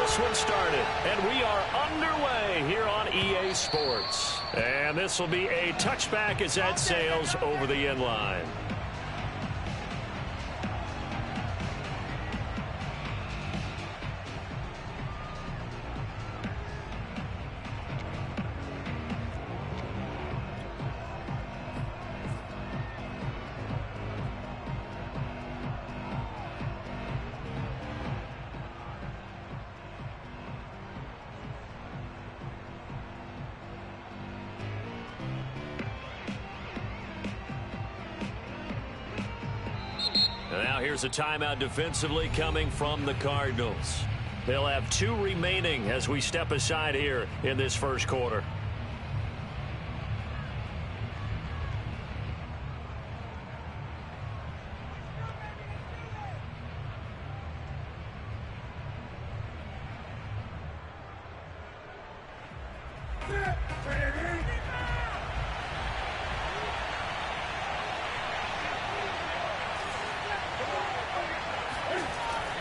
this one started, and we are underway here on EA Sports. And this will be a touchback as that sails over the end line. Now here's a timeout defensively coming from the Cardinals. They'll have 2 remaining as we step aside here in this first quarter.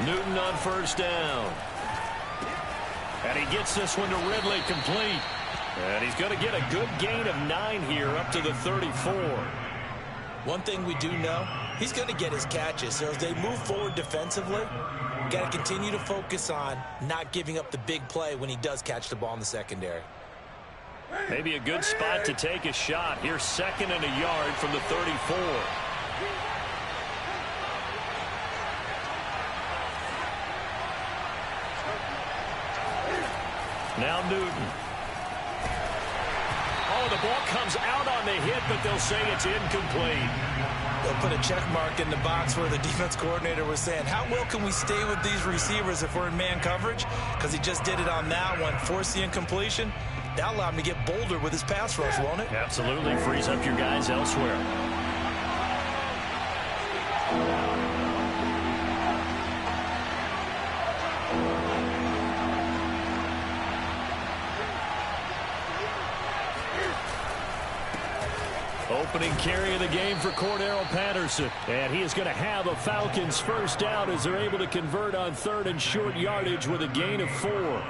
Newton on first down. And he gets this one to Ridley complete. And he's going to get a good gain of 9 here up to the 34. One thing we do know, he's going to get his catches. So as they move forward defensively, got to continue to focus on not giving up the big play when he does catch the ball in the secondary. Maybe a good spot to take a shot. Here's 2nd and a yard from the 34. Now Newton. Oh, the ball comes out on the hit, but they'll say it's incomplete. They'll put a check mark in the box where the defense coordinator was saying, how well can we stay with these receivers if we're in man coverage? Because he just did it on that one, forced the incompletion. That'll allow him to get bolder with his pass rush, won't it? Absolutely. Frees up your guys elsewhere. Opening carry of the game for Cordero Patterson. And he is going to have a Falcons first down as they're able to convert on 3rd and short yardage with a gain of 4.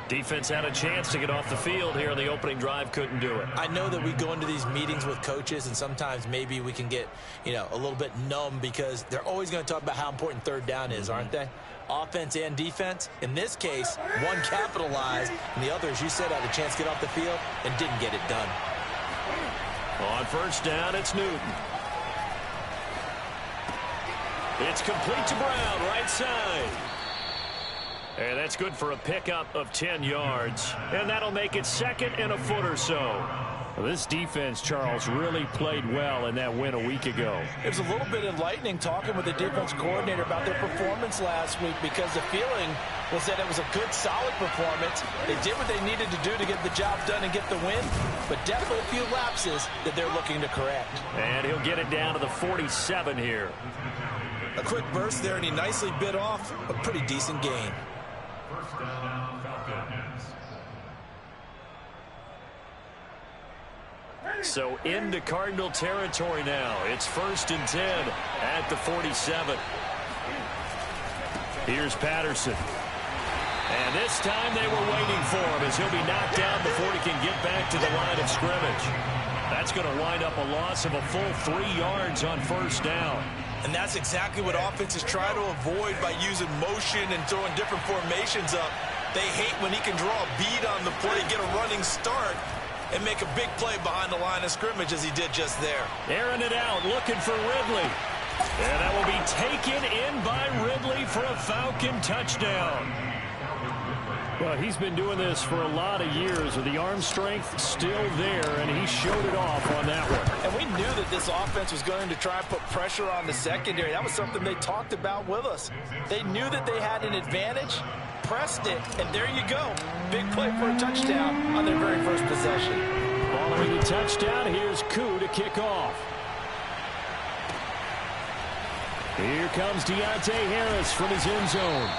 Defense had a chance to get off the field here on the opening drive, couldn't do it. I know that we go into these meetings with coaches, and sometimes maybe we can get, a little bit numb because they're always going to talk about how important 3rd down is, aren't they? Offense and defense. In this case, one capitalized, and the other, as you said, had a chance to get off the field and didn't get it done. On first down, it's Newton. It's complete to Brown, right side. And that's good for a pickup of 10 yards. And that'll make it 2nd and a foot or so. Well, this defense, Charles, really played well in that win a week ago. It was a little bit enlightening talking with the defense coordinator about their performance last week because the feeling was that it was a good, solid performance. They did what they needed to do to get the job done and get the win, but definitely a few lapses that they're looking to correct. And he'll get it down to the 47 here. A quick burst there, and he nicely bit off a pretty decent gain. So into Cardinal territory now. It's 1st and 10 at the 47. Here's Patterson. And this time they were waiting for him as he'll be knocked down before he can get back to the line of scrimmage. That's going to wind up a loss of a full 3 yards on first down. And that's exactly what offenses try to avoid by using motion and throwing different formations up. They hate when he can draw a bead on the play, get a running start, and make a big play behind the line of scrimmage as he did just there. Airing it out, looking for Ridley. And that will be taken in by Ridley for a Falcon touchdown. Well, he's been doing this for a lot of years with the arm strength still there, and he showed it off on that one. And we knew that this offense was going to try and put pressure on the secondary. That was something they talked about with us. They knew that they had an advantage, pressed it, and there you go. Big play for a touchdown on their very first possession. Following the touchdown, here's Koo to kick off. Here comes Deontay Harris from his end zone.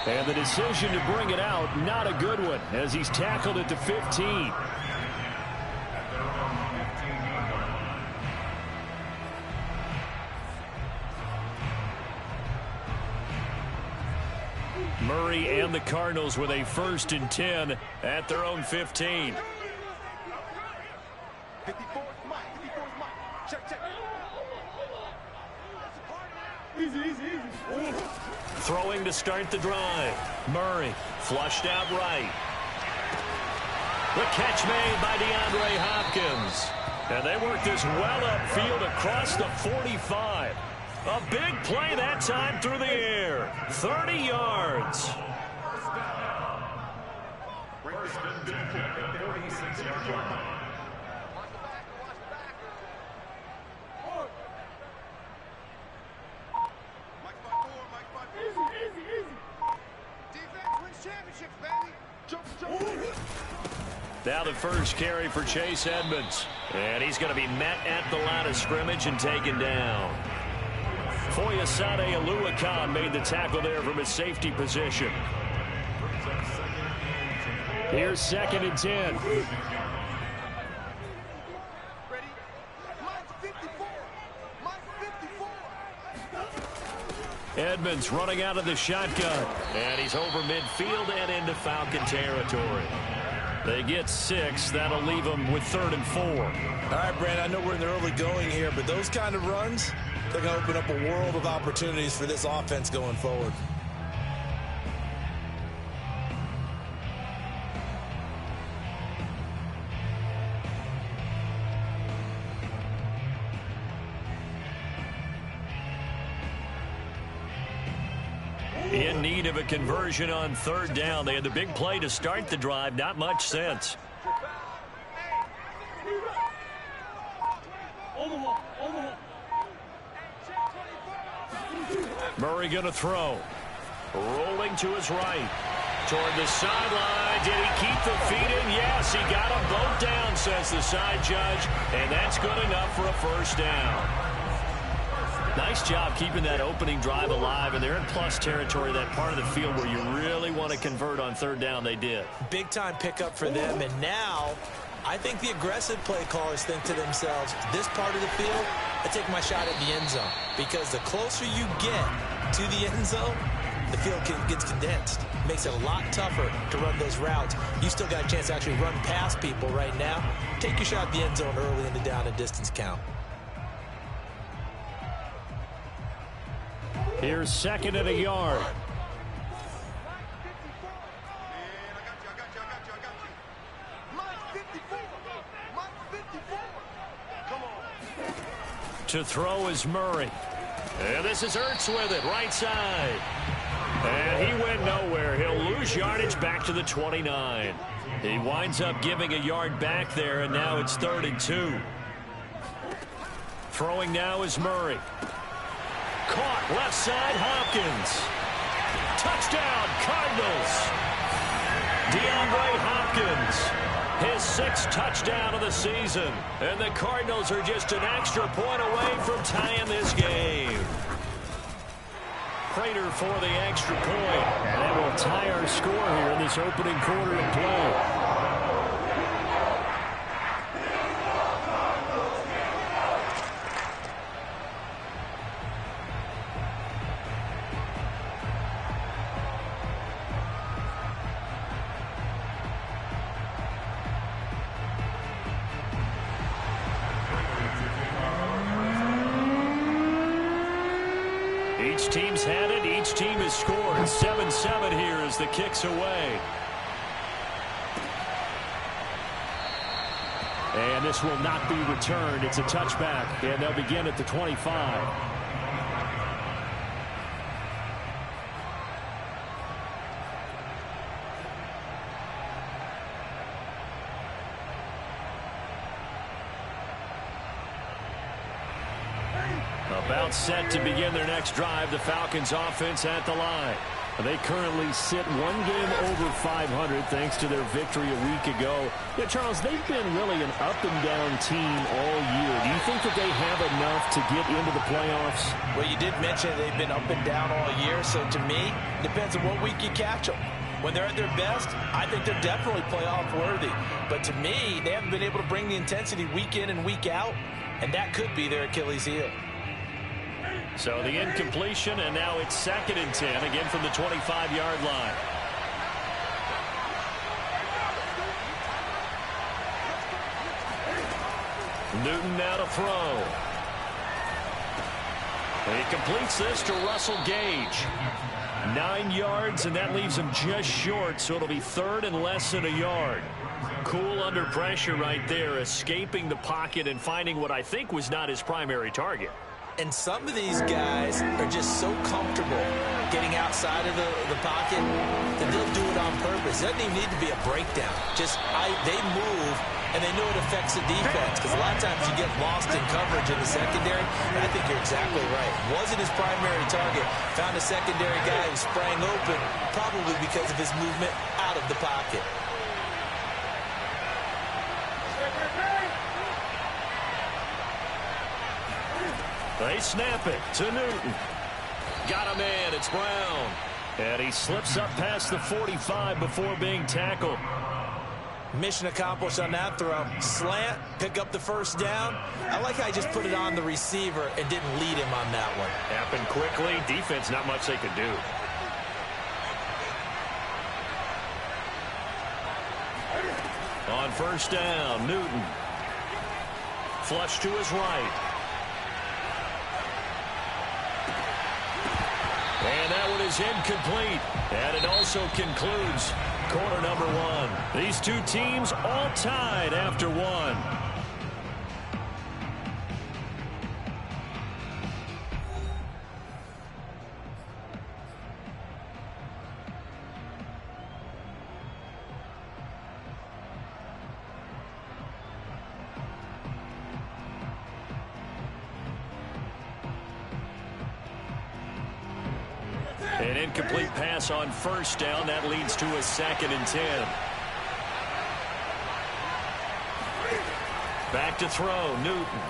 And the decision to bring it out, not a good one, as he's tackled at the 15. Murray and the Cardinals with a 1st and 10 at their own 15. 54, Mike. 54, Mike. Check. Easy. Throwing to start the drive. Murray flushed out right. The catch made by DeAndre Hopkins. And they work this well upfield across the 45. A big play that time through the air. 30 yards. Now the first carry for Chase Edmonds. And he's going to be met at the line of scrimmage and taken down. Foyesade Oluwakan made the tackle there from his safety position. Here's 2nd and 10. Ready? Mike 54. Edmonds running out of the shotgun. And he's over midfield and into Falcon territory. They get 6. That'll leave them with 3rd and 4. All right, Brandon, I know we're in the early going here, but those kind of runs, they're going to open up a world of opportunities for this offense going forward. In need of a conversion on 3rd down. They had the big play to start the drive. Not much sense. Murray going to throw. Rolling to his right. Toward the sideline. Did he keep the feet in? Yes, he got them both down, says the side judge. And that's good enough for a 1st down. Nice job keeping that opening drive alive, and they're in plus territory, that part of the field where you really want to convert on 3rd down. They did. Big-time pickup for them, and now I think the aggressive play callers think to themselves, this part of the field, I take my shot at the end zone, because the closer you get to the end zone, the field gets condensed. Makes it a lot tougher to run those routes. You still got a chance to actually run past people right now. Take your shot at the end zone early in the down and distance count. Here's 2nd and a yard. To throw is Murray. And this is Ertz with it, right side. And he went nowhere. He'll lose yardage back to the 29. He winds up giving a yard back there, and now it's 3rd and 2. Throwing now is Murray. Caught left side, Hopkins. Touchdown, Cardinals. DeAndre Hopkins, his 6th touchdown of the season. And the Cardinals are just an extra point away from tying this game. Prater for the extra point. And that will tie our score here in this opening quarter of play. Each team's had it. Each team has scored. 7-7 here as the kick's away. And this will not be returned. It's a touchback, and they'll begin at the 25. About set to begin their next drive. The Falcons offense at the line. They currently sit 1 game over 500 thanks to their victory a week ago. Yeah, Charles, they've been really an up-and-down team all year. Do you think that they have enough to get into the playoffs? Well, you did mention they've been up and down all year, so to me, depends on what week you catch them. When they're at their best, I think they're definitely playoff worthy. But to me, they haven't been able to bring the intensity week in and week out, and that could be their Achilles heel. So the incompletion, and now it's 2nd and 10, again from the 25-yard line. Newton now to throw. And he completes this to Russell Gage. 9 yards, and that leaves him just short, so it'll be 3rd and less than a yard. Cool under pressure right there, escaping the pocket and finding what I think was not his primary target. And some of these guys are just so comfortable getting outside of the pocket that they'll do it on purpose. It doesn't even need to be a breakdown. They move, and they know it affects the defense, because a lot of times you get lost in coverage in the secondary. And I think you're exactly right. Wasn't his primary target. Found a secondary guy who sprang open, probably because of his movement out of the pocket. They snap it to Newton. Got him in. It's Brown. And he slips up past the 45 before being tackled. Mission accomplished on that throw. Slant, pick up the first down. I like how he just put it on the receiver and didn't lead him on that one. Happened quickly. Defense, not much they could do. On first down, Newton. Flush to his right. And that one is incomplete. And it also concludes quarter number 1. These two teams all tied after 1. An incomplete pass on first down. That leads to a 2nd and 10. Back to throw, Newton.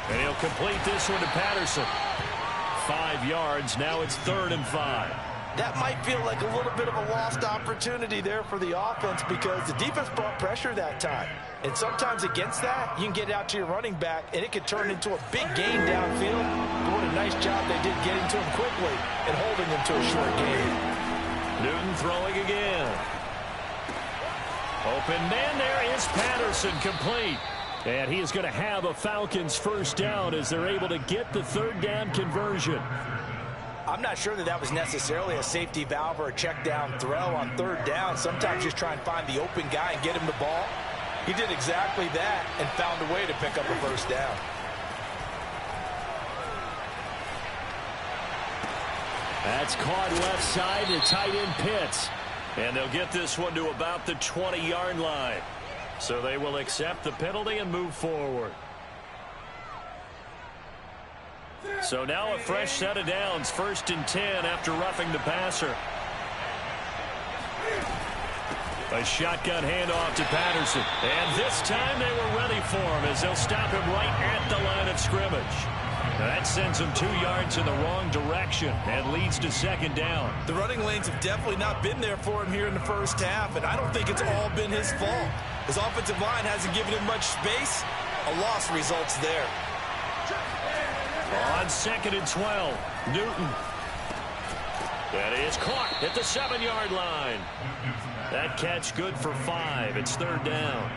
And he'll complete this one to Patterson. 5 yards. Now it's 3rd and 5. That might feel like a little bit of a lost opportunity there for the offense, because the defense brought pressure that time. And sometimes against that, you can get out to your running back, and it can turn into a big gain downfield. But what a nice job they did getting to him quickly and holding him to a short gain. Newton throwing again. Open man, there is Patterson, complete. And he is going to have a Falcons first down as they're able to get the 3rd down conversion. I'm not sure that was necessarily a safety valve or a check down throw on 3rd down. Sometimes just try and find the open guy and get him the ball. He did exactly that and found a way to pick up a first down. That's caught left side to tight end Pitts. And they'll get this one to about the 20-yard line. So they will accept the penalty and move forward. So now a fresh set of downs, 1st and 10 after roughing the passer. A shotgun handoff to Patterson. And this time they were ready for him as they'll stop him right at the line of scrimmage. That sends him 2 yards in the wrong direction and leads to 2nd down. The running lanes have definitely not been there for him here in the first half, and I don't think it's all been his fault. His offensive line hasn't given him much space. A loss results there. On 2nd and 12, Newton. That is caught at the 7-yard line. That catch good for 5. It's 3rd down.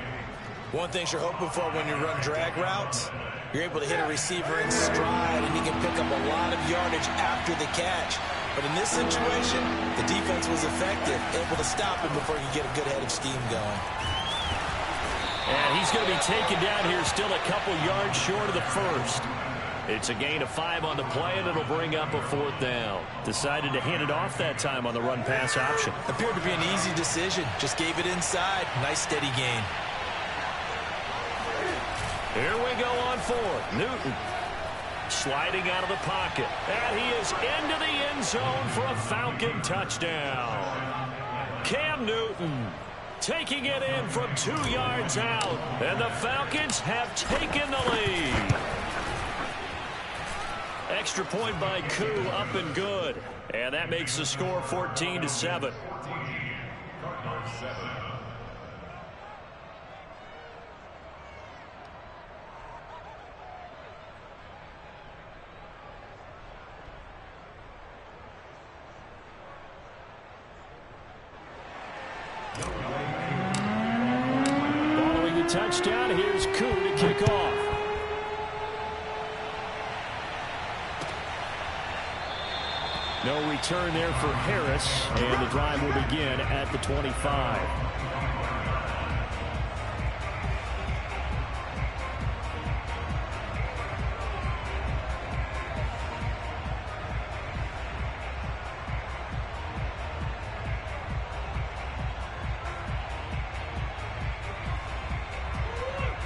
One thing you're hoping for when you run drag routes, you're able to hit a receiver in stride, and he can pick up a lot of yardage after the catch. But in this situation, the defense was effective, able to stop him before he could get a good head of steam going. And he's going to be taken down here still a couple yards short of the first. It's a gain of 5 on the play, and it'll bring up a 4th down. Decided to hand it off that time on the run-pass option. Appeared to be an easy decision. Just gave it inside. Nice, steady gain. Here we go on 4th. Newton sliding out of the pocket. And he is into the end zone for a Falcon touchdown. Cam Newton taking it in from 2 yards out. And the Falcons have taken the lead. Extra point by Koo, up and good. And that makes the score 14-7. touchdown. Here's Koo to kick off. No return there for Harris, and the drive will begin at the 25.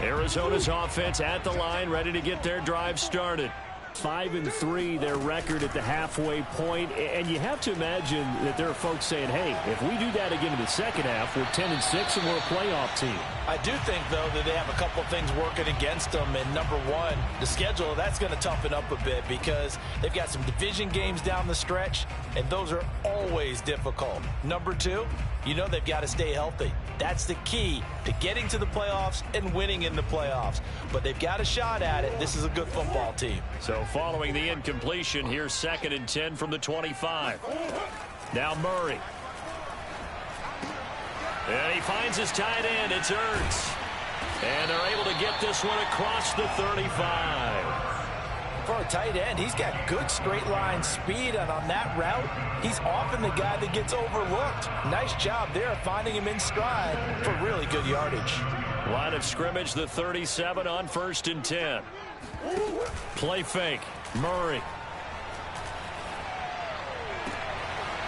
Arizona's offense at the line, ready to get their drive started. 5-3 their record at the halfway point, and you have to imagine that there are folks saying, hey, if we do that again in the second half, we're 10-6 and we're a playoff team. I do think, though, that they have a couple of things working against them. And number one, the schedule, that's going to toughen up a bit because they've got some division games down the stretch, and those are always difficult. Number two, you know they've got to stay healthy. That's the key to getting to the playoffs and winning in the playoffs. But they've got a shot at it. This is a good football team. So following the incompletion, here's 2nd and 10 from the 25. Now Murray. And he finds his tight end. It's Ertz. And they're able to get this one across the 35. For a tight end, he's got good straight line speed, and on that route, he's often the guy that gets overlooked. Nice job there finding him in stride for really good yardage. Line of scrimmage, the 37 on 1st and 10. Play fake. Murray.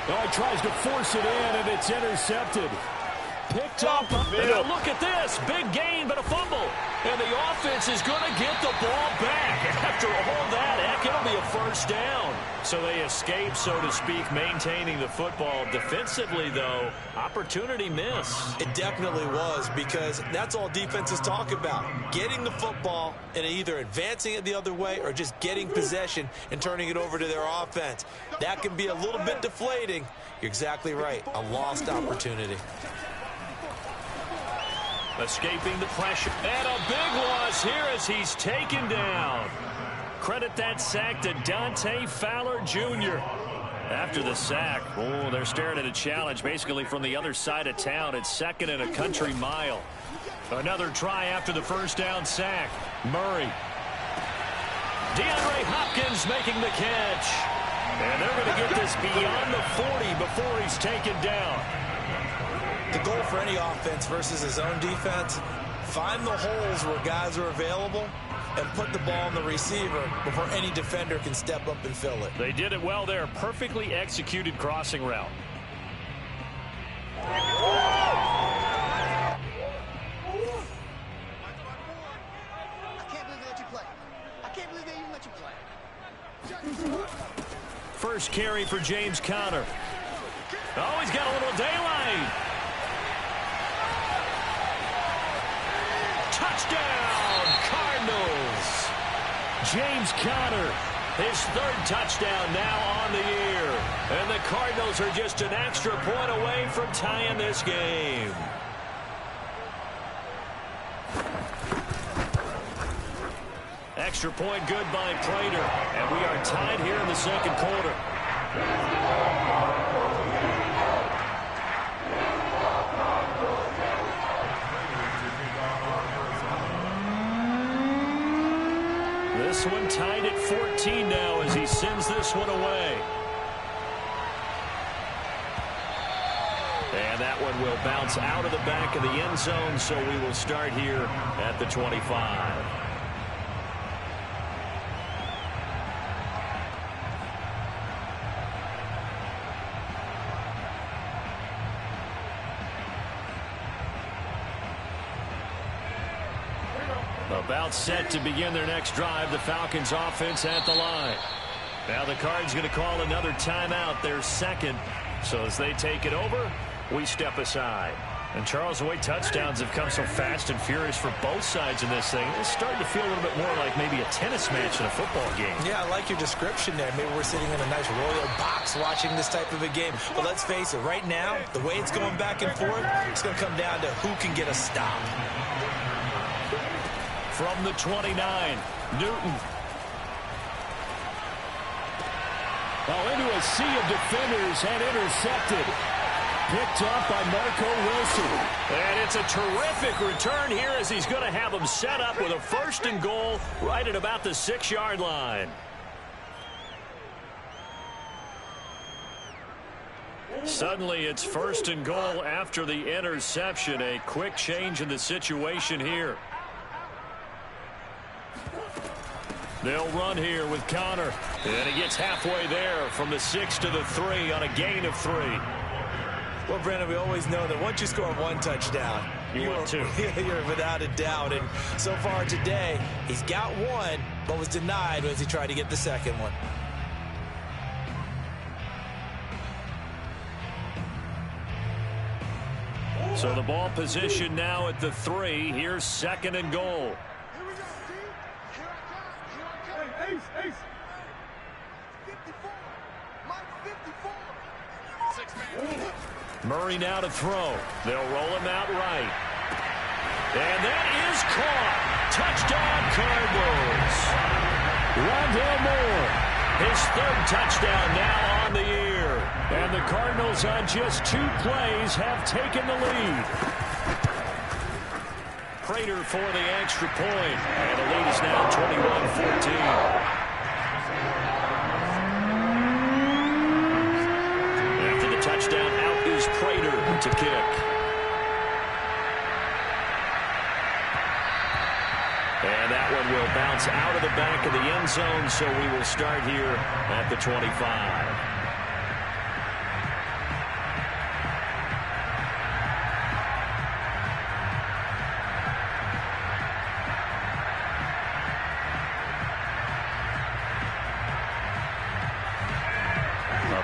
Oh, he tries to force it in, and it's intercepted. Picked up. Now look at this. Big gain, but a fumble. And the offense is going to get the ball back. After all that, heck, it'll be a first down. So they escape, so to speak, maintaining the football. Defensively, though, opportunity miss. It definitely was, because that's all defenses talk about. Getting the football and either advancing it the other way or just getting possession and turning it over to their offense. That can be a little bit deflating. You're exactly right. A lost opportunity. Escaping the pressure. And a big loss here as he's taken down. Credit that sack to Dante Fowler Jr. After the sack, oh, they're staring at a challenge basically from the other side of town. It's 2nd and a country mile. Another try after the first down sack. Murray. DeAndre Hopkins making the catch. And they're going to get this beyond the 40 before he's taken down. The goal for any offense versus his own defense, find the holes where guys are available and put the ball on the receiver before any defender can step up and fill it. They did it well there. Perfectly executed crossing route. I can't believe they let you play. I can't believe they even let you play. First carry for James Conner. Oh, he's got a little daylight. Touchdown, Cardinals. James Conner, his 3rd touchdown now on the year. And the Cardinals are just an extra point away from tying this game. Extra point good by Prater. And we are tied here in the 2nd quarter. This one tied at 14 now as he sends this one away. And that one will bounce out of the back of the end zone, so we will start here at the 25. About set to begin their next drive, the Falcons offense at the line. Now the Cards going to call another timeout, their 2nd. So as they take it over, we step aside. And Charles, the way touchdowns have come so fast and furious for both sides in this thing, it's starting to feel a little bit more like maybe a tennis match in a football game. Yeah, I like your description there. Maybe we're sitting in a nice royal box watching this type of a game. But let's face it, right now, the way it's going back and forth, it's going to come down to who can get a stop. From the 29, Newton. Oh, into a sea of defenders and intercepted. picked off by Marco Wilson. And it's a terrific return here as he's going to have them set up with a 1st and goal right at about the 6-yard line. Suddenly it's 1st and goal after the interception. A quick change in the situation here. They'll run here with Connor. And he gets halfway there from the 6 to the 3 on a gain of 3. Well, Brandon, we always know that once you score 1 touchdown, you're without a doubt. And so far today, he's got 1, but was denied as he tried to get the 2nd one. So the ball position now at the 3. Here's 2nd and goal. Ace. 54. Mike 54. Murray now to throw. They'll roll him out right. And that is caught. Touchdown, Cardinals. Rondale Moore, his 3rd touchdown now on the year. And the Cardinals on just 2 plays have taken the lead. Prater for the extra point. And the lead is now 21-14. After the touchdown, out is Prater to kick. And that one will bounce out of the back of the end zone, so we will start here at the 25.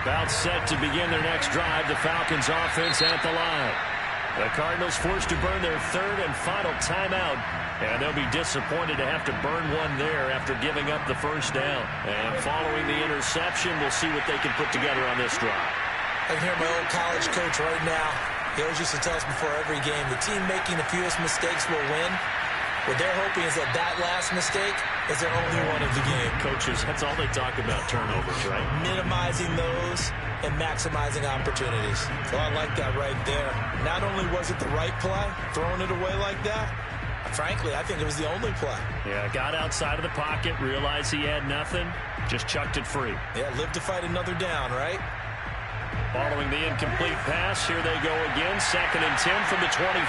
About set to begin their next drive, the Falcons offense at the line. The Cardinals forced to burn their 3rd and final timeout, and they'll be disappointed to have to burn one there after giving up the 1st down. And following the interception, we'll see what they can put together on this drive. I can hear my old college coach right now. He always used to tell us before every game, the team making the fewest mistakes will win. What they're hoping is that last mistake is their only one of the game. Coaches, that's all they talk about, turnovers, right? Minimizing those and maximizing opportunities. So I like that right there. Not only was it the right play, throwing it away like that, frankly, I think it was the only play. Yeah, got outside of the pocket, realized he had nothing, just chucked it free. Yeah, live to fight another down, right? Following the incomplete pass, here they go again, 2nd and 10 from the 25.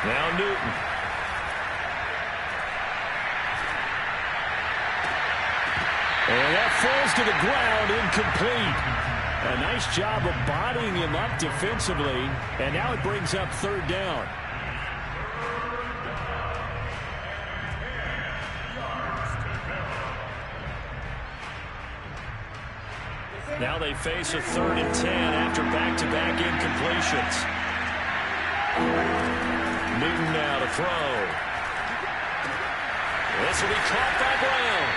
Now Newton. And that falls to the ground, incomplete. A nice job of bodying him up defensively, and now it brings up 3rd down. Now they face a 3rd and 10 after back-to-back incompletions. Newton now to throw. This will be caught by Brown.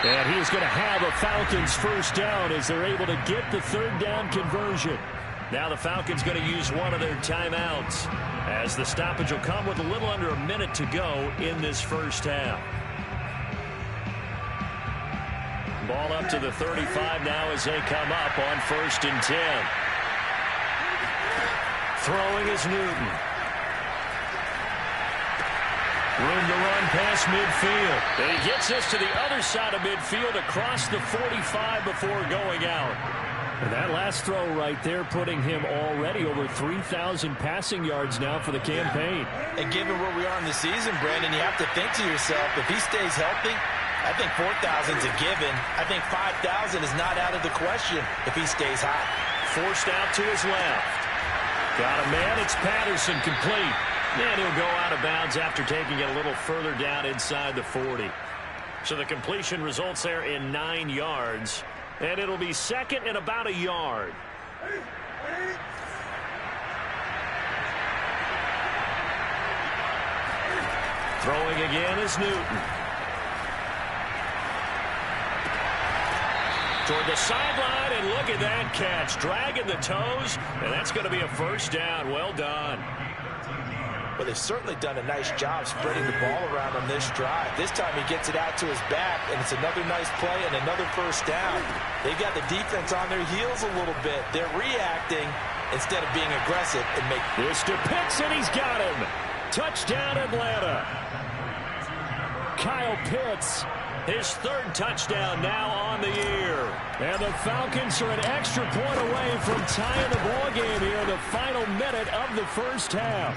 And he's going to have a Falcons 1st down as they're able to get the 3rd down conversion. Now the Falcons going to use one of their timeouts as the stoppage will come with a little under a minute to go in this 1st half. Ball up to the 35 now as they come up on 1st and 10. Throwing is Newton. Room to run past midfield. And he gets us to the other side of midfield across the 45 before going out. And that last throw right there putting him already over 3,000 passing yards now for the campaign. And given where we are in the season, Brandon, you have to think to yourself, if he stays healthy, I think 4,000 is a given. I think 5,000 is not out of the question if he stays hot. Forced out to his left. Got a man. It's Patterson complete. And he'll go out of bounds after taking it a little further down inside the 40. So the completion results there in 9 yards. And it'll be 2nd and about a yard. Throwing again is Newton. Toward the sideline, and look at that catch. Dragging the toes, and that's going to be a 1st down. Well done. But they've certainly done a nice job spreading the ball around on this drive. This time he gets it out to his back, and it's another nice play and another first down. They've got the defense on their heels a little bit. They're reacting instead of being aggressive and make. This to Pitts, and he's got him. Touchdown, Atlanta. Kyle Pitts, his third touchdown now on the year. And the Falcons are an extra point away from tying the ball game here in the final minute of the first half.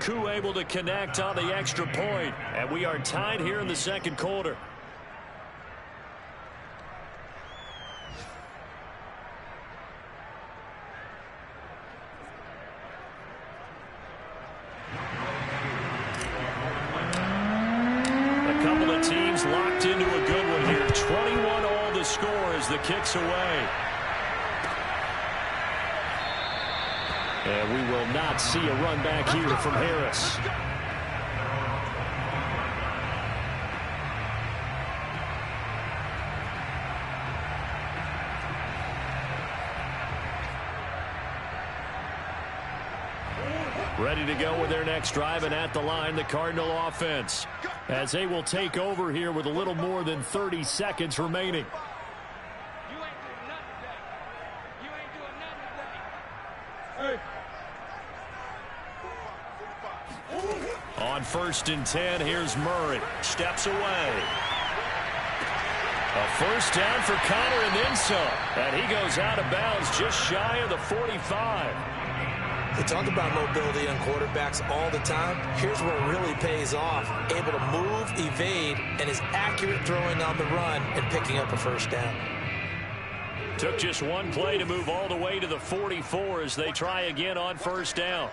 Koo able to connect on the extra point, and we are tied here in the second quarter. A couple of teams locked into a good one here. 21 all the score as the kick's away. And we will not see a run back here from Harris. Ready to go with their next drive, and at the line, the Cardinal offense, as they will take over here with a little more than 30 seconds remaining. On 1st and 10, here's Murray. Steps away. A first down for Connor and then some. And he goes out of bounds just shy of the 45. They talk about mobility on quarterbacks all the time. Here's where it really pays off. Able to move, evade, and is accurate throwing on the run and picking up a first down. Took just one play to move all the way to the 44 as they try again on first down.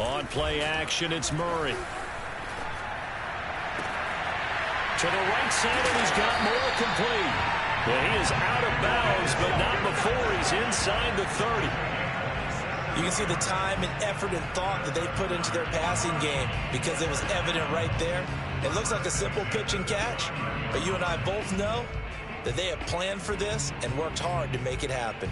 On play action, it's Murray. To the right side, and he's got more complete. And he is out of bounds, but not before he's inside the 30. You can see the time and effort and thought that they put into their passing game because it was evident right there. It looks like a simple pitch and catch, but you and I both know that they have planned for this and worked hard to make it happen.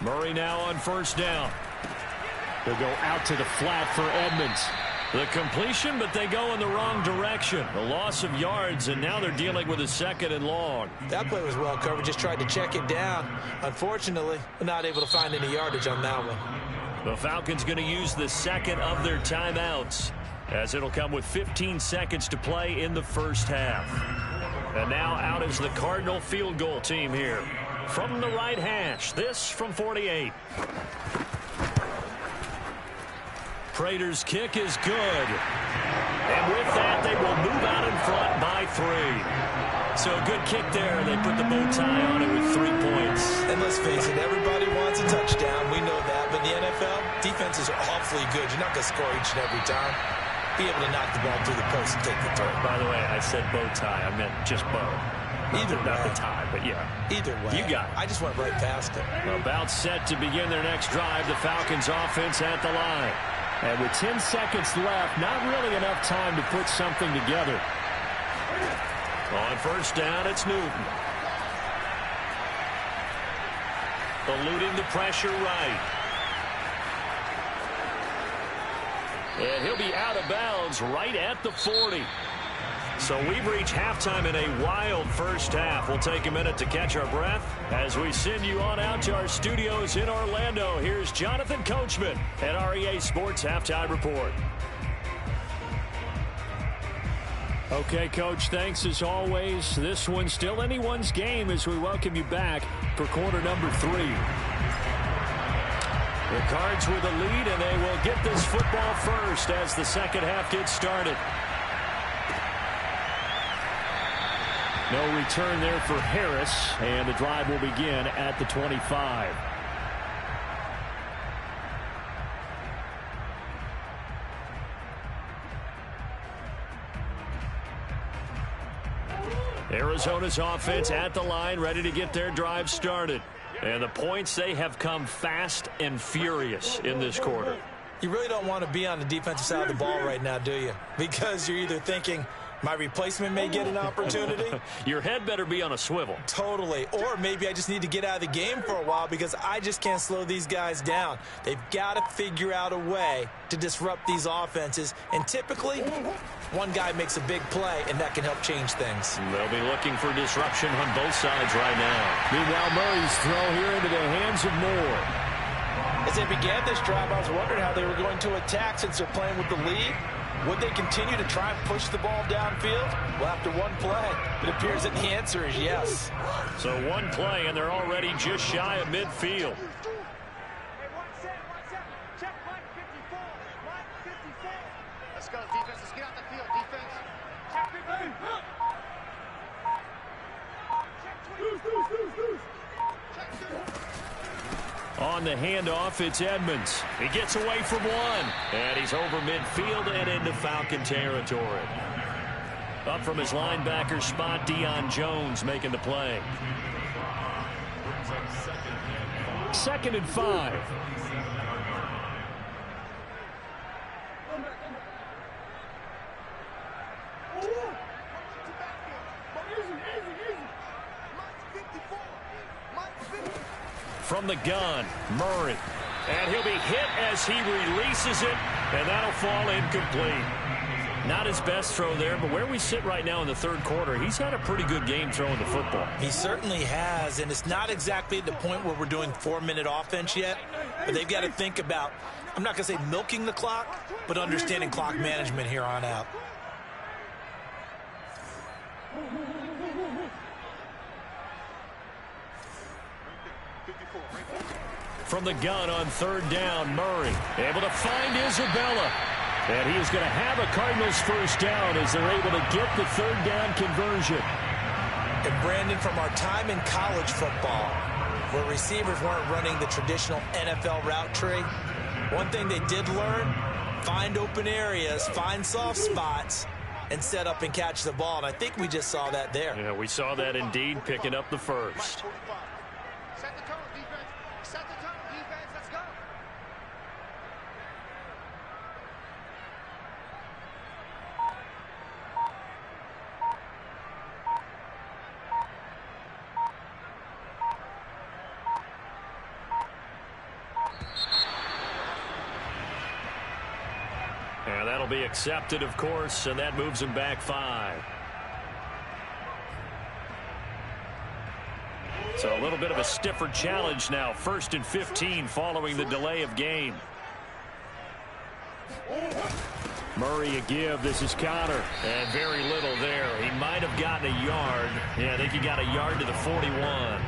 Murray now on first down. They'll go out to the flat for Edmonds. The completion, but they go in the wrong direction. A loss of yards, and now they're dealing with a 2nd and long. That play was well covered. Just tried to check it down. Unfortunately, not able to find any yardage on that one. The Falcons going to use the second of their timeouts, as it'll come with 15 seconds to play in the first half. And now out is the Cardinal field goal team here. From the right hash, this from 48. Prater's kick is good. And with that, they will move out in front by 3. So a good kick there. They put the bow tie on it with 3 points. And let's face it, everybody wants a touchdown. We know that. But in the NFL, defenses are awfully good. You're not going to score each and every time. Be able to knock the ball through the post and take the throw. By the way, I said bow tie. I meant just bow. Either not way. the tie, but yeah. Either way. You got it. I just went right past it. About set to begin their next drive. The Falcons offense at the line. And with 10 seconds left, not really enough time to put something together. On first down, it's Newton. Eluding the pressure right. And he'll be out of bounds right at the 40. So we've reached halftime in a wild first half. We'll take a minute to catch our breath as we send you on out to our studios in Orlando. Here's Jonathan Coachman at REA Sports Halftime Report. Okay, Coach, thanks as always. This one's still anyone's game as we welcome you back for quarter number 3. The Cards with a lead, and they will get this football first as the second half gets started. No return there for Harris, and the drive will begin at the 25. Arizona's offense at the line, ready to get their drive started. And the points, they have come fast and furious in this quarter. You really don't want to be on the defensive side of the ball right now, do you? Because you're either thinking, my replacement may get an opportunity. Your head better be on a swivel. Totally. Or maybe I just need to get out of the game for a while because I just can't slow these guys down. They've got to figure out a way to disrupt these offenses. And typically, one guy makes a big play, and that can help change things. They'll be looking for disruption on both sides right now. Meanwhile, Murray's throw here into the hands of Moore. As they began this drive, I was wondering how they were going to attack since they're playing with the lead. Would they continue to try and push the ball downfield? Well, after one play, it appears that the answer is yes. So one play, and they're already just shy of midfield. Let's go, defense. Let's get out the field, defense. On the handoff, it's Edmonds. He gets away from one, and he's over midfield and into Falcon territory. Up from his linebacker spot, Deion Jones making the play. 2nd and 5. From the gun, Murray. And he'll be hit as he releases it, and that'll fall incomplete. Not his best throw there, but where we sit right now in the third quarter, he's had a pretty good game throwing the football. He certainly has, and it's not exactly at the point where we're doing 4-minute offense yet, but they've got to think about, I'm not going to say milking the clock, but understanding clock management here on out. From the gun on 3rd down, Murray able to find Isabella. And he is going to have a Cardinals first down as they're able to get the 3rd down conversion. And Brandon, from our time in college football, where receivers weren't running the traditional NFL route tree, one thing they did learn, find open areas, find soft spots, and set up and catch the ball. And I think we just saw that there. Yeah, we saw that indeed, picking up the first. Set the tone, defense. Set the tone, defense. Let's go. And that'll be accepted, of course, and that moves him back 5. So a little bit of a stiffer challenge now. 1st and 15 following the delay of game. Murray a give. This is Connor. And very little there. He might have gotten a yard. Yeah, I think he got a yard to the 41.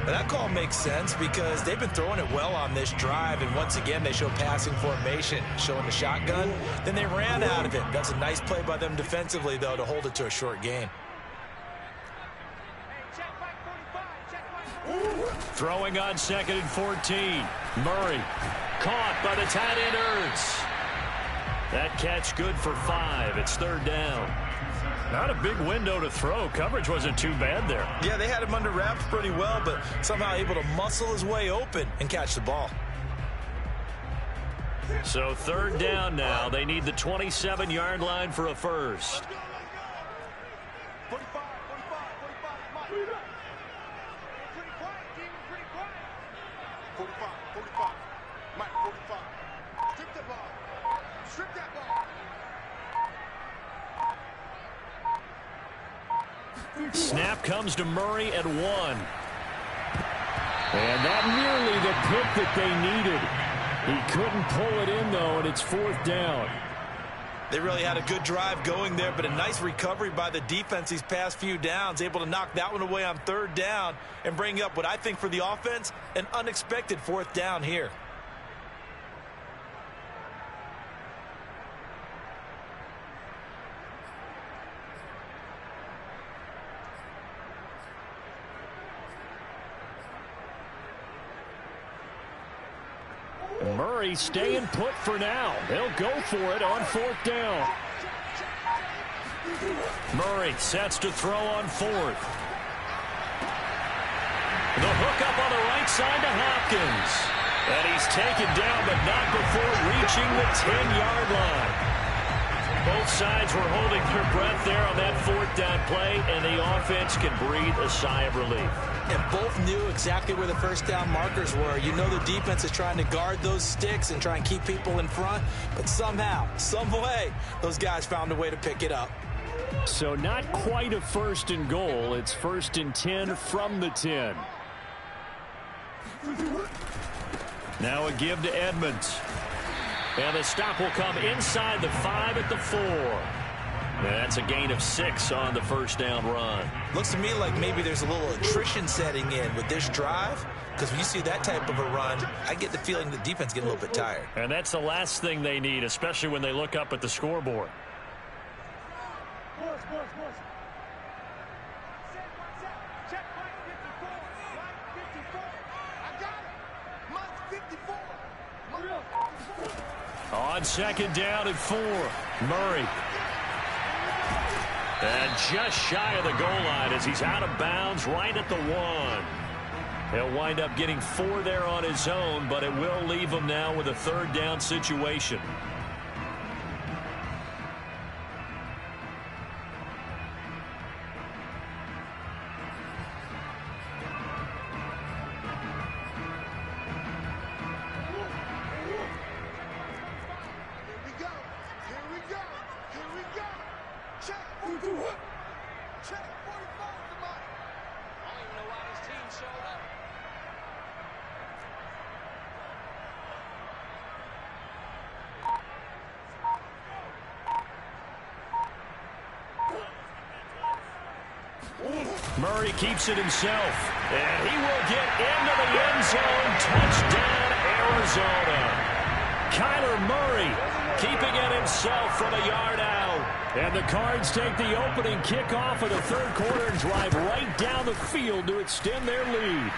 That call makes sense because they've been throwing it well on this drive, and once again they show passing formation, showing the shotgun. Then they ran out of it. That's a nice play by them defensively, though, to hold it to a short gain. Throwing on 2nd and 14. Murray caught by the tight end Ertz. That catch good for 5. It's 3rd down. Not a big window to throw. Coverage wasn't too bad there. Yeah, they had him under wraps pretty well, but somehow able to muscle his way open and catch the ball. So 3rd down now. They need the 27-yard line for a first. 45. Mike, 45. Strip the ball. Strip that ball. Snap comes to Murray at 1. And not nearly the pick that they needed. He couldn't pull it in, though, and it's 4th down. They really had a good drive going there, but a nice recovery by the defense these past few downs, able to knock that one away on 3rd down and bring up what I think for the offense, an unexpected 4th down here. Murray staying put for now. They'll go for it on 4th down. Murray sets to throw on 4th. The hook up on the right side to Hopkins. And he's taken down, but not before reaching the 10-yard line. Both sides were holding their breath there on that fourth down play, and the offense can breathe a sigh of relief. And both knew exactly where the first down markers were. You know the defense is trying to guard those sticks and try and keep people in front, but somehow, some way, those guys found a way to pick it up. So not quite a 1st and goal. It's 1st and 10 from the 10. Now a give to Edmonds. And the stop will come inside the 5 at the 4. That's a gain of 6 on the first down run. Looks to me like maybe there's a little attrition setting in with this drive, because when you see that type of a run, I get the feeling the defense getting a little bit tired. And that's the last thing they need, especially when they look up at the scoreboard. On 2nd down and 4, Murray. And just shy of the goal line as he's out of bounds right at the 1. He'll wind up getting 4 there on his own, but it will leave him now with a 3rd down situation. Murray keeps it himself, and he will get into the end zone. Touchdown, Arizona. Kyler Murray keeping it himself from a yard out. And the Cards take the opening kickoff of the 3rd quarter and drive right down the field to extend their lead.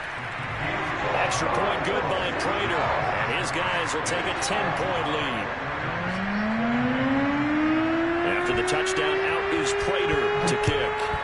Extra point good by Prater, and his guys will take a 10-point lead. After the touchdown, out is Prater to kick.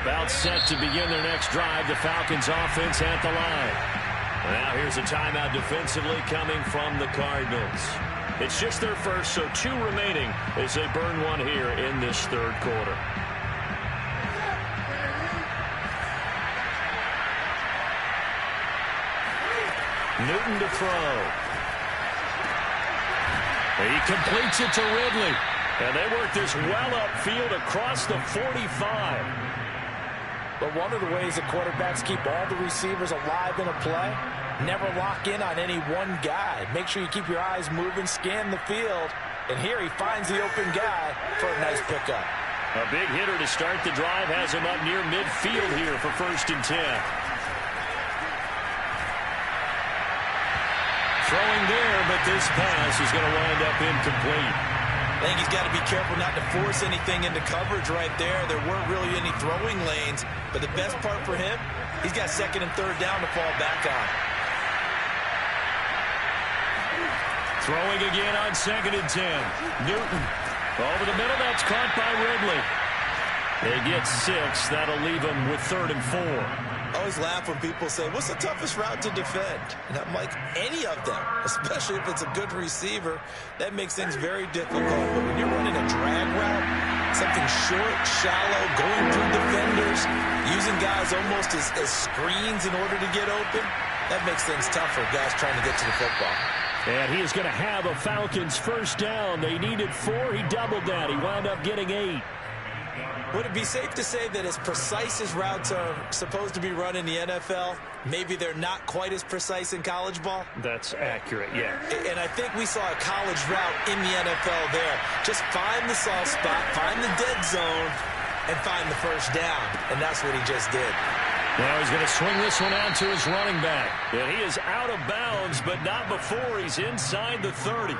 About set to begin their next drive, the Falcons offense at the line. Now here's a timeout defensively coming from the Cardinals. It's just their first, so 2 remaining as they burn one here in this 3rd quarter. Newton to throw. He completes it to Ridley. And they work this well upfield across the 45. But one of the ways that quarterbacks keep all the receivers alive in a play, never lock in on any one guy. Make sure you keep your eyes moving, scan the field. And here he finds the open guy for a nice pickup. A big hitter to start the drive has him up near midfield here for 1st and 10. Throwing there, but this pass is going to wind up incomplete. I think he's got to be careful not to force anything into coverage right there. There weren't really any throwing lanes, but the best part for him, he's got 2nd and 3rd down to fall back on. Throwing again on 2nd and 10. Newton over the middle. That's caught by Ridley. They get 6. That'll leave them with 3rd and 4. I always laugh when people say, what's the toughest route to defend? And I'm like, any of them, especially if it's a good receiver. That makes things very difficult. But when you're running a drag route, something short, shallow, going through defenders, using guys almost as screens in order to get open, that makes things tough for guys trying to get to the football. And he is going to have a Falcons 1st down. They needed 4. He doubled that. He wound up getting 8. Would it be safe to say that as precise as routes are supposed to be run in the NFL, maybe they're not quite as precise in college ball? That's accurate, yeah. And I think we saw a college route in the NFL there. Just find the soft spot, find the dead zone, and find the 1st down. And that's what he just did. Now he's going to swing this one out to his running back. And he is out of bounds, but not before he's inside the 30.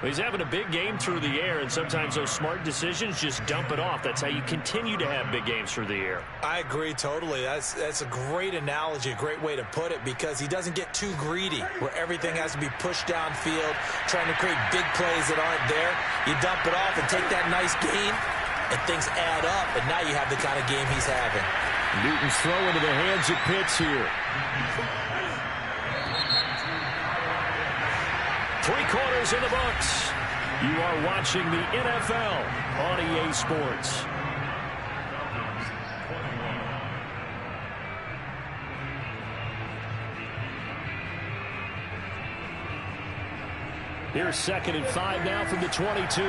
He's having a big game through the air, and sometimes those smart decisions just dump it off. That's how you continue to have big games through the air. I agree totally. That's a great analogy, a great way to put it, because he doesn't get too greedy where everything has to be pushed downfield, trying to create big plays that aren't there. You dump it off and take that nice gain, and things add up, and now you have the kind of game he's having. Newton's throw into the hands of Pitts here. 3 quarters in the books. You are watching the NFL on EA Sports. Here's 2nd and 5 now from the 22.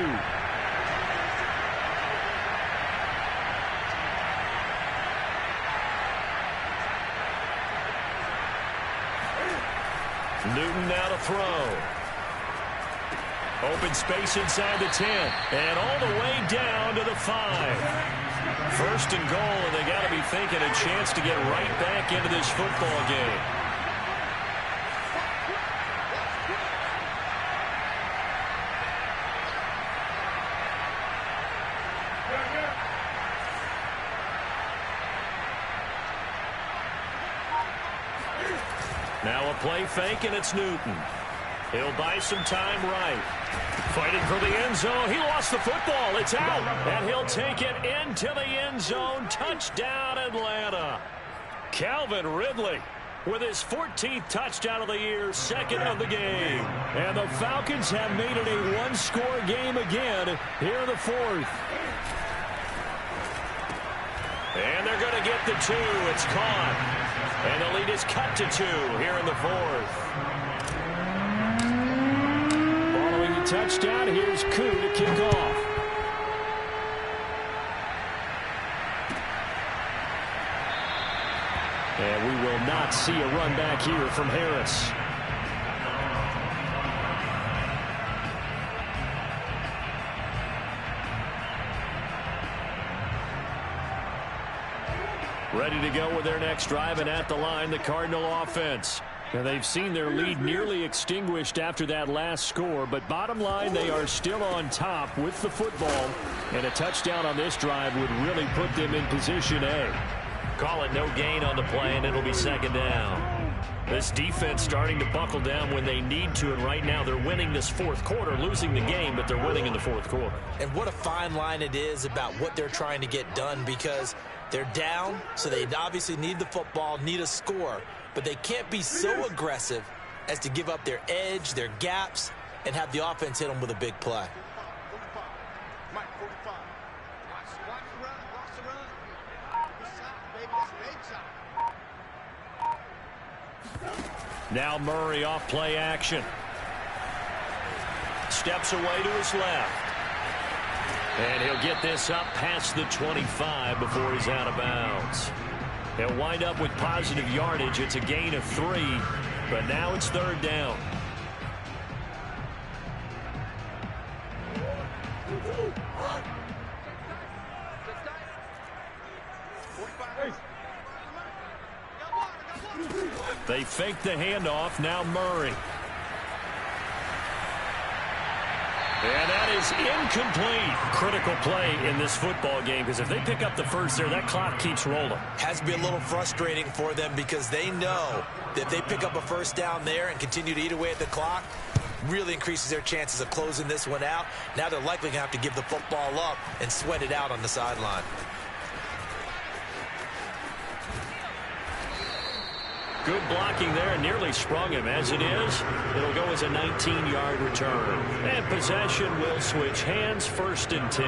Newton now to throw. Open space inside the 10. And all the way down to the 5. 1st and goal, and they got to be thinking a chance to get right back into this football game. Now a play fake, and it's Newton. He'll buy some time right. Fighting for the end zone. He lost the football. It's out. And he'll take it into the end zone. Touchdown, Atlanta. Calvin Ridley with his 14th touchdown of the year, 2nd of the game. And the Falcons have made it a one-score game again here in the 4th. And they're going to get the 2. It's caught. And the lead is cut to 2 here in the 4th. Following the touchdown, here's Koo to kick off. And we will not see a run back here from Harris. Ready to go with their next drive, and at the line, the Cardinal offense. And they've seen their lead nearly extinguished after that last score, but bottom line, they are still on top with the football, and a touchdown on this drive would really put them in position A. Call it no gain on the play, and it'll be 2nd down. This defense starting to buckle down when they need to, and right now they're winning this 4th quarter, losing the game, but they're winning in the 4th quarter. And what a fine line it is about what they're trying to get done, because they're down, so they obviously need the football, need a score, but they can't be so aggressive as to give up their edge, their gaps, and have the offense hit them with a big play. Now Murray off play action. Steps away to his left. And he'll get this up past the 25 before he's out of bounds. He'll wind up with positive yardage. It's a gain of 3, but now it's 3rd down. They fake the handoff. Now Murray. And that is incomplete. Critical play in this football game, because if they pick up the first there, that clock keeps rolling. Has to be a little frustrating for them, because they know that if they pick up a first down there and continue to eat away at the clock, really increases their chances of closing this one out. Now they're likely going to have to give the football up and sweat it out on the sideline. Good blocking there, and nearly sprung him. As it is, it'll go as a 19-yard return. And possession will switch hands, 1st and 10.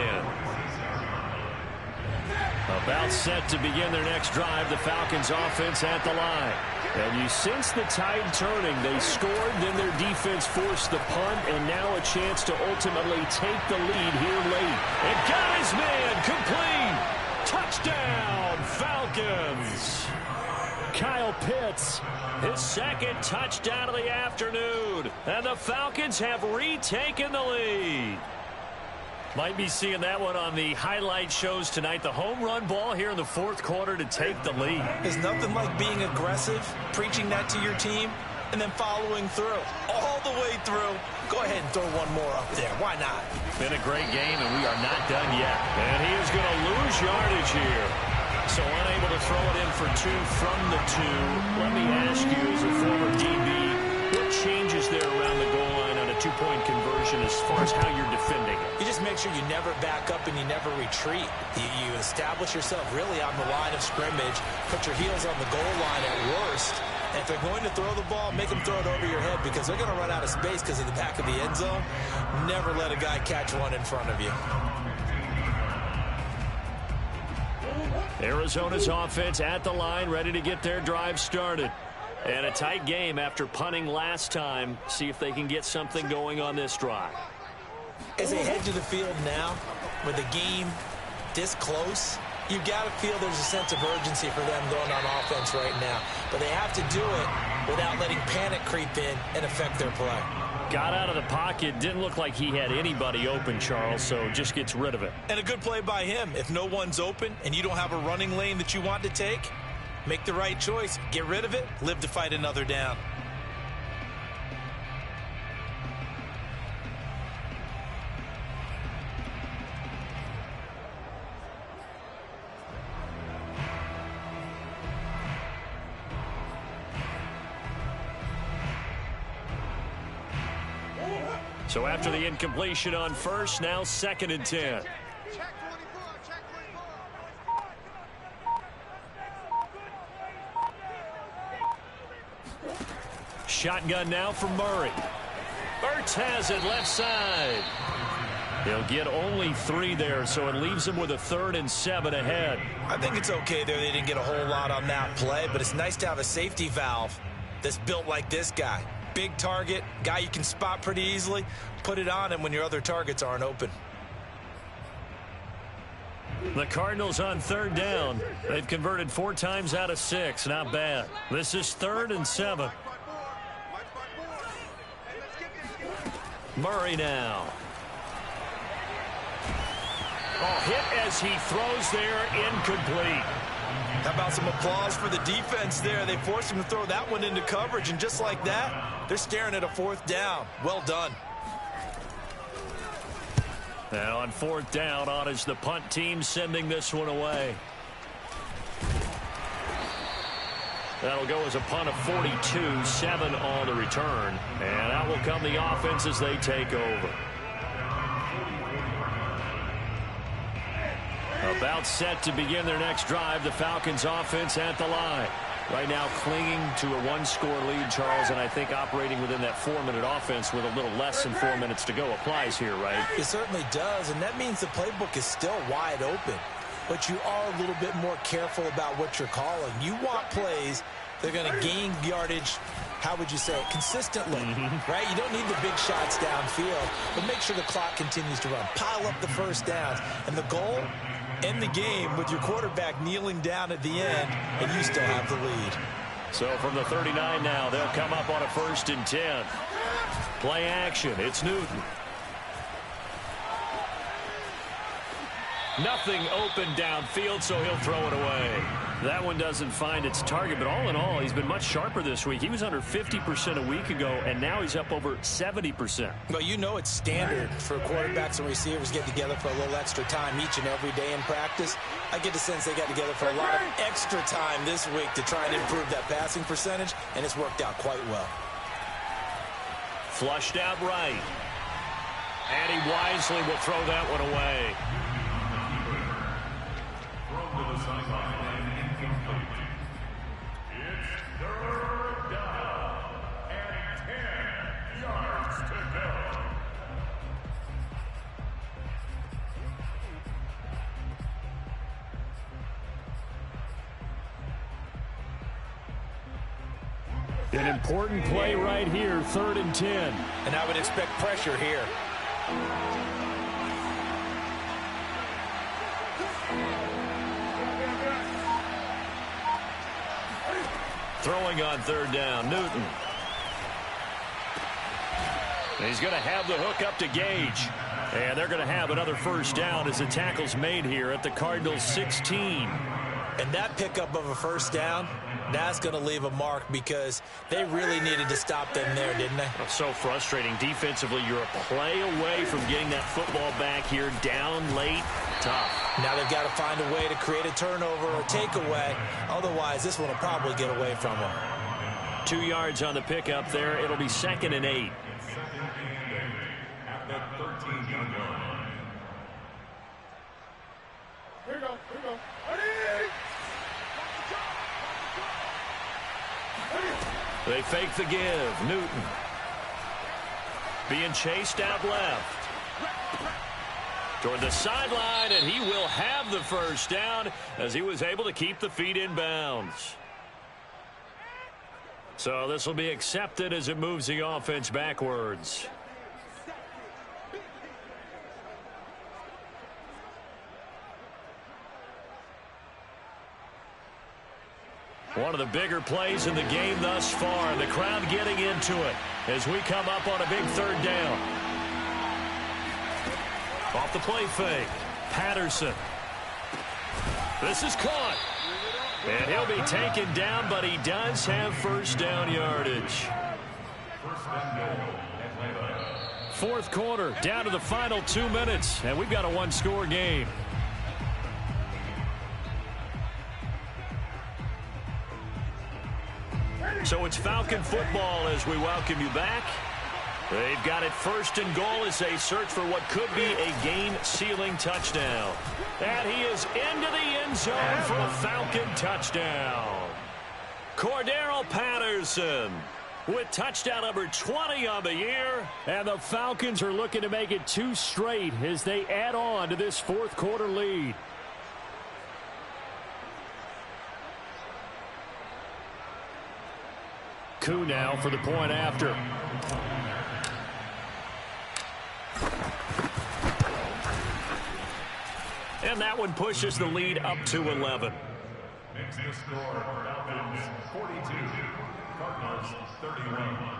About set to begin their next drive, the Falcons offense at the line. And you sense the tide turning. They scored, then their defense forced the punt, and now a chance to ultimately take the lead here late. And got his man, complete. Touchdown, Falcons. Kyle Pitts, his 2nd touchdown of the afternoon. And the Falcons have retaken the lead. Might be seeing that one on the highlight shows tonight. The home run ball here in the 4th quarter to take the lead. There's nothing like being aggressive, preaching that to your team, and then following through. All the way through. go ahead and throw one more up there. Why not? Been a great game, and we are not done yet. And he is going to lose yardage here. So unable to throw it in for 2 from the 2. Let me ask you, as a former DB, what changes there around the goal line on a 2-point conversion as far as how you're defending it? You just make sure you never back up and you never retreat. You establish yourself really on the line of scrimmage, put your heels on the goal line at worst. And if they're going to throw the ball, make them throw it over your head because they're going to run out of space because of the back of the end zone. Never let a guy catch one in front of you. Arizona's offense at the line, ready to get their drive started. And a tight game after punting last time. See if they can get something going on this drive. As they head to the field now, with the game this close, you've got to feel there's a sense of urgency for them going on offense right now. But they have to do it without letting panic creep in and affect their play. Got out of the pocket. Didn't look like he had anybody open, Charles, so just gets rid of it. And a good play by him. If no one's open and you don't have a running lane that you want to take, make the right choice. Get rid of it. Live to fight another down. So after the incompletion on first, now 2nd and 10. Check 24, check 24. Shotgun now for Murray. Ertz has it left side. He'll get only 3 there, so it leaves him with a 3rd and 7 ahead. I think it's okay there. They didn't get a whole lot on that play, but it's nice to have a safety valve that's built like this guy. Big target, guy you can spot pretty easily. Put it on him when your other targets aren't open. The Cardinals on 3rd down. They've converted 4 times out of 6. Not bad. This is 3rd and 7. Murray now. Oh, hit as he throws there, incomplete. How about some applause for the defense there? They forced him to throw that one into coverage, and just like that, they're staring at a 4th down. Well done. Now on 4th down, on is the punt team sending this one away. That'll go as a punt of 42, 7 on the return. And out will come the offense as they take over. About set to begin their next drive, the Falcons offense at the line. Right now clinging to a 1-score lead, Charles, and I think operating within that 4-minute offense with a little less than 4 minutes to go applies here, right? It certainly does, and that means the playbook is still wide open. But you are a little bit more careful about what you're calling. You want plays that are going to gain yardage, how would you say it, consistently, right? You don't need the big shots downfield, but make sure the clock continues to run. Pile up the first downs, and the goal, end the game with your quarterback kneeling down at the end, and you still have the lead. So from the 39 now, they'll come up on a 1st and 10. Play action. It's Newton. Nothing open downfield, so he'll throw it away. That one doesn't find its target, but all in all, he's been much sharper this week. He was under 50% a week ago, and now he's up over 70%. Well, you know it's standard for quarterbacks and receivers get together for a little extra time each and every day in practice. I get the sense they got together for a lot of extra time this week to try and improve that passing percentage, and it's worked out quite well. Flushed out right. And he wisely will throw that one away. An important play right here, 3rd and 10. And I would expect pressure here. Throwing on 3rd down, Newton. He's going to have the hook up to Gage. And they're going to have another 1st down as the tackle's made here at the Cardinals' 16. And that pickup of a 1st down That's going to leave a mark because they really needed to stop them there, didn't they? That's so frustrating. Defensively, you're a play away from getting that football back here. Down late, tough. Now they've got to find a way to create a turnover or takeaway. Otherwise, this one will probably get away from them. 2 yards on the pickup there. It'll be 2nd and 8. Here we go. They fake the give. Newton being chased out left. Toward the sideline, and he will have the first down as he was able to keep the feet in bounds. So this will be accepted as it moves the offense backwards. One of the bigger plays in the game thus far. The crowd getting into it as we come up on a big 3rd down. Off the play fake. Patterson. This is caught. And he'll be taken down, but he does have first down yardage. 4th quarter, down to the final 2 minutes, and we've got a 1-score game. So it's Falcon football as we welcome you back. They've got it 1st and goal as they search for what could be a game-sealing touchdown. And he is into the end zone for a Falcon touchdown. Cordero Patterson with touchdown number 20 on the year. And the Falcons are looking to make it 2 straight as they add on to this 4th quarter lead. Koo now for the point after. And that one pushes the lead up to 11. Makes the score Falcons 42, Cardinals 31.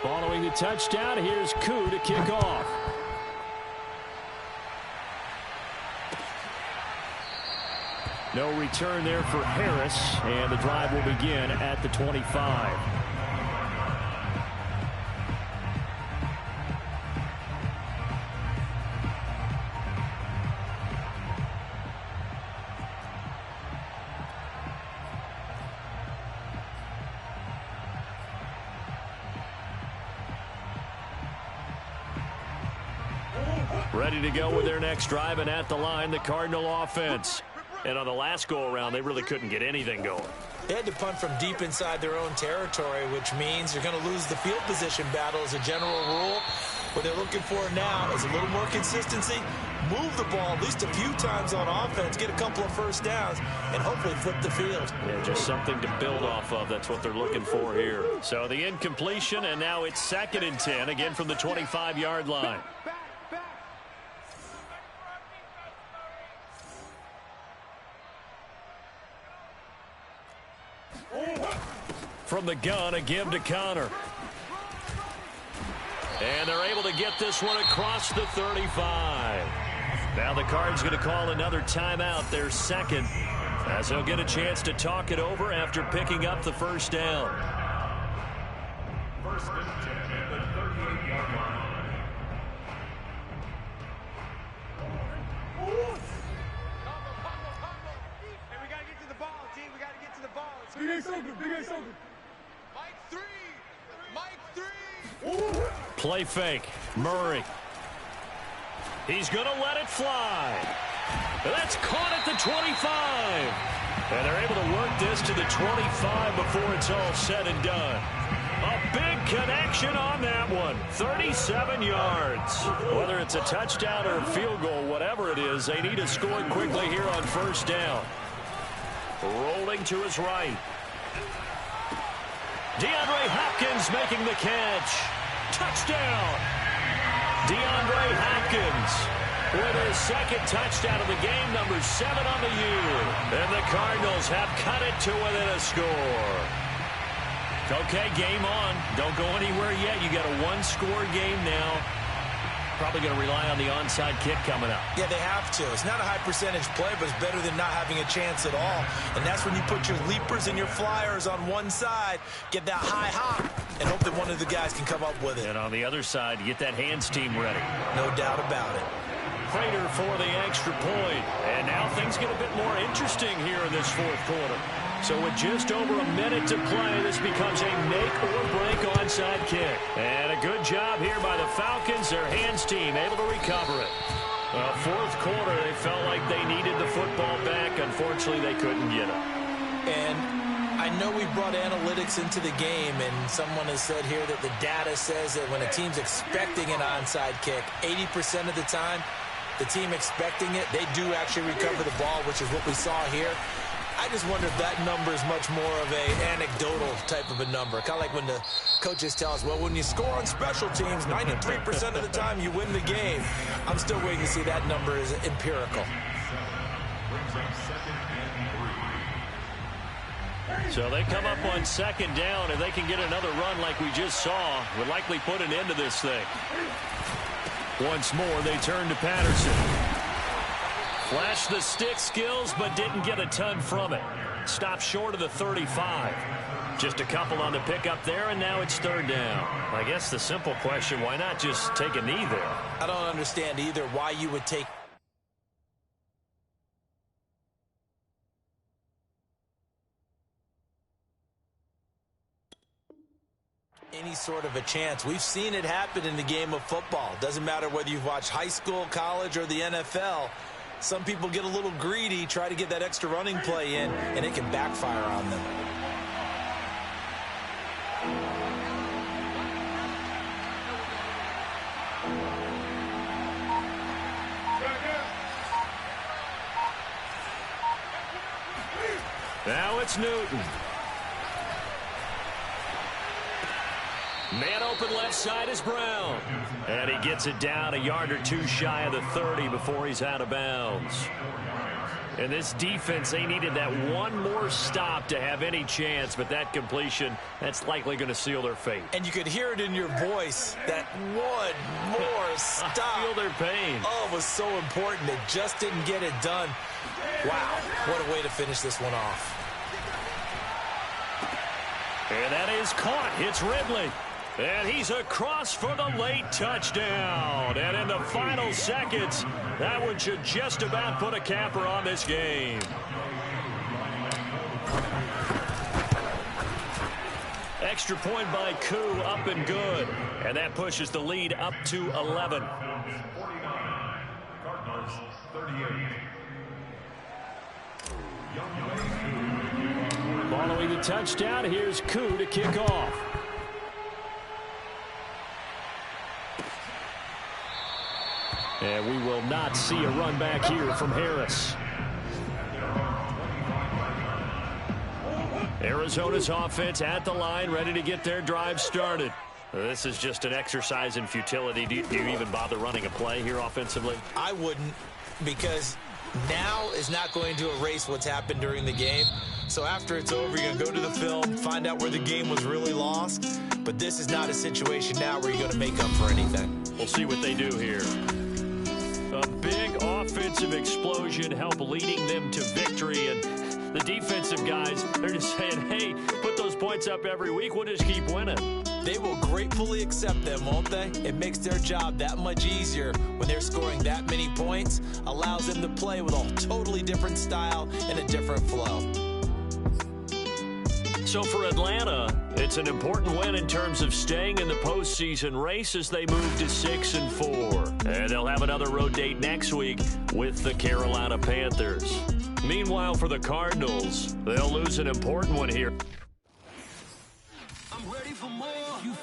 Following the touchdown, here's Koo to kick off. No return there for Harris, and the drive will begin at the 25. Ready to go with their next drive, and at the line, the Cardinal offense. And on the last go-around, they really couldn't get anything going. They had to punt from deep inside their own territory, which means you're going to lose the field position battle as a general rule. What they're looking for now is a little more consistency, move the ball at least a few times on offense, get a couple of first downs, and hopefully flip the field. Yeah, just something to build off of. That's what they're looking for here. So the incompletion, and now it's 2nd and 10, again from the 25-yard line. From the gun, a give to Connor. And they're able to get this one across the 35. Now the Cards going to call another timeout, their 2nd, as they'll get a chance to talk it over after picking up the first down. 1st and 10 at the 38-yard line. Hey, we got to get to the ball, team. We got to get to the ball. Big A so good. Big A so good. Mike 3. Mike 3. Play fake. Murray. He's going to let it fly. That's caught at the 25. And they're able to work this to the 25 before it's all said and done. A big connection on that one. 37 yards. Whether it's a touchdown or a field goal, whatever it is, they need to score quickly here on first down. Rolling to his right. DeAndre Hopkins making the catch. Touchdown. DeAndre Hopkins with his 2nd touchdown of the game, number 7 on the year. And the Cardinals have cut it to within a score. Okay, game on. Don't go anywhere yet. You got a one-score game now. Probably going to rely on the onside kick coming up. Yeah, they have to. It's not a high percentage play, but it's better than not having a chance at all. And that's when you put your leapers and your flyers on one side, get that high hop, and hope that one of the guys can come up with it. And on the other side, get that hands team ready. No doubt about it. Prater for the extra point. And now things get a bit more interesting here in this fourth quarter. So with just over a minute to play, this becomes a make-or-break onside kick. And a good job here by the Falcons, their hands team, able to recover it. Fourth quarter, they felt like they needed the football back. Unfortunately, they couldn't get it. And I know we brought analytics into the game, and someone has said here that the data says that when a team's expecting an onside kick, 80% of the time, the team expecting it, they do actually recover the ball, which is what we saw here. I just wonder if that number is much more of an anecdotal type of a number. Kind of like when the coaches tell us, well, when you score on special teams, 93% of the time you win the game. I'm still waiting to see that number is empirical. So they come up on second down. If they can get another run like we just saw, would likely put an end to this thing. Once more, they turn to Patterson. Flashed the stick skills, but didn't get a ton from it. Stopped short of the 35. Just a couple on the pickup there, and now it's third down. I guess the simple question, why not just take a knee there? I don't understand either why you would take any sort of a chance. We've seen it happen in the game of football. Doesn't matter whether you've watched high school, college, or the NFL. Some people get a little greedy, try to get that extra running play in, and it can backfire on them. Now it's Newton. Man open left side is Brown. And he gets it down a yard or two shy of the 30 before he's out of bounds. And this defense, they needed that one more stop to have any chance, but that completion, that's likely going to seal their fate. And you could hear it in your voice, that one more stop. I feel their pain. Oh, it was so important. It just didn't get it done. Wow, what a way to finish this one off. And that is caught. It's Ridley. And he's across for the late touchdown. And in the final seconds, that one should just about put a capper on this game. Extra point by Koo, up and good. And that pushes the lead up to 11. Cardinals 38. Following the touchdown, here's Koo to kick off. And we will not see a run back here from Harris. Arizona's offense at the line, ready to get their drive started. This is just an exercise in futility. Do you even bother running a play here offensively? I wouldn't, because now is not going to erase what's happened during the game. So after it's over, you're going to go to the film, find out where the game was really lost. But this is not a situation now where you're going to make up for anything. We'll see what they do here. A big offensive explosion helped leading them to victory. And the defensive guys, they're just saying, hey, put those points up every week. We'll just keep winning. They will gratefully accept them, won't they? It makes their job that much easier when they're scoring that many points. Allows them to play with a totally different style and a different flow. So for Atlanta, it's an important win in terms of staying in the postseason race as they move to 6-4. And they'll have another road date next week with the Carolina Panthers. Meanwhile, for the Cardinals, they'll lose an important one here. I'm ready for more.